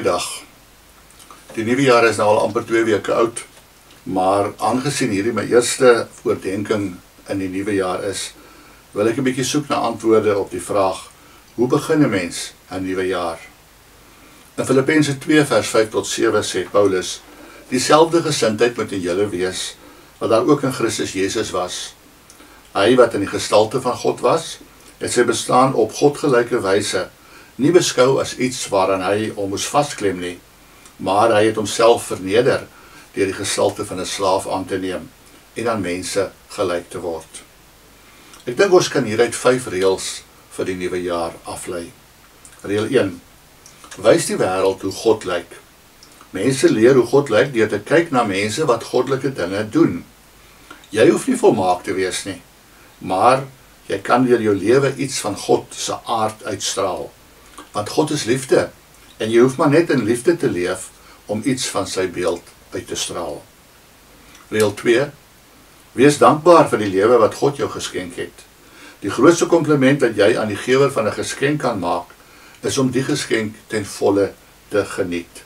dag. Die nuwe jaar is nou al amper 2 weke oud, maar aangesien hierdie my eerste oordenking in die nuwe jaar is, wil ek 'n bietjie soek na antwoorde op die vraag: hoe begin 'n mens 'n nuwe jaar? In Filippense 2 vers 5 tot 7 sê Paulus: dieselfde gesindheid moet in julle wees, wat daar ook in Christus Jesus was. Hy wat in die gestalte van God was, het sy bestaan op godgelyke wyse nie beskou as iets waaraan hy hom moes vasklem nie, maar hy het homself verneder deur die gestalte van 'n slaaf aan te neem en aan mense gelyk te word. Ek dink ons kan hieruit 5 reëls vir die nuwe jaar aflei. Reël 1: wys die wêreld hoe God lyk. Mense leer hoe God lyk deur te kyk na mense wat goddelike dinge doen. Jy hoef nie volmaak te wees nie, maar jy kan deur jou lewe iets van God se aard uitstraal. Want God is liefde, en jy hoef maar net in liefde te leef om iets van sy beeld uit te straal. Reël 2: wees dankbaar vir die lewe wat God jou geskenk het. Die grootste kompliment wat jy aan die gewer van 'n geskenk kan maak, is om die geskenk ten volle te geniet.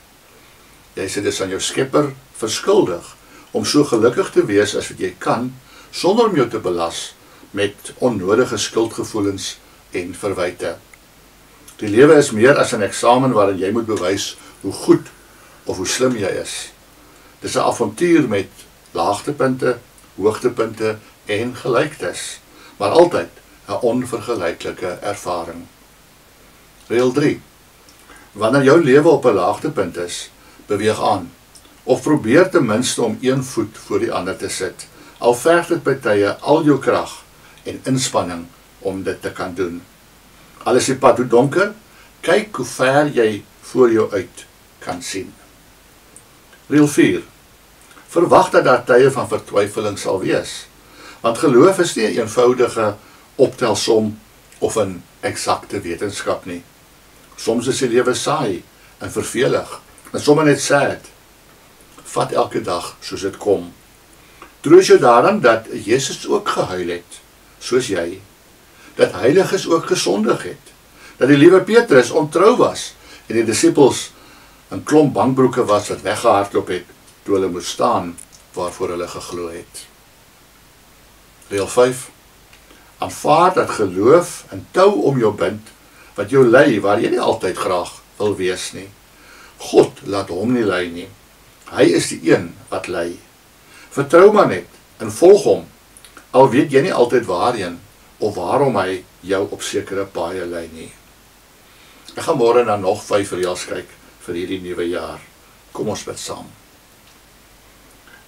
Jy is dus aan jou Skepper verskuldig om so gelukkig te wees as wat jy kan, sonder om jou te belas met onnodige skuldgevoelens en verwyte. Die lewe is meer as 'n eksamen waarin jy moet bewys hoe goed of hoe slim jy is. Dis 'n avontuur met laagtepunte, hoogtepunte en gelyktes, maar altyd 'n onvergelyklike ervaring. Reël 3: wanneer jou lewe op 'n laagtepunt is, beweeg aan, of probeer ten minste om een voet voor die ander te sit, al verg dit by tye al jou krag en inspanning om dit te kan doen. Al is die pad hoe donker, kyk hoe ver jy voor jou uit kan sien. Reël 4: verwag dat daar tye van vertwyfeling sal wees, want geloof is nie 'n eenvoudige optelsom of 'n eksakte wetenskap nie. Soms is die lewe saai en vervelig, en sommer net sad. Vat elke dag soos dit kom. Troos jou daaraan dat Jesus ook gehuil het, soos jy, dat heiliges ook gesondig het, dat die liewe Petrus ontrou was en die disippels 'n klomp bankbroeke was wat weggehardloop het toe hulle moes staan waarvoor hulle geglo het. Reël 5: aanvaar dat geloof 'n tou om jou bind wat jou lei waar jy nie altyd graag wil wees nie. God laat hom nie lei nie. Hy is die een wat lei. Vertrou maar net en volg hom, al weet jy nie altyd waarheen of waarom hy jou op sekere paaie lei nie. Ek gaan môre na nog 5 reëls kyk vir hierdie nuwe jaar. Kom ons bid saam.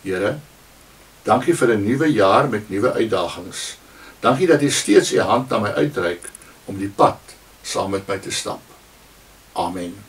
Here, dankie vir 'n nuwe jaar met nuwe uitdagings. Dankie dat U steeds U hand na my uitreik om die pad saam met my te stap. Amen.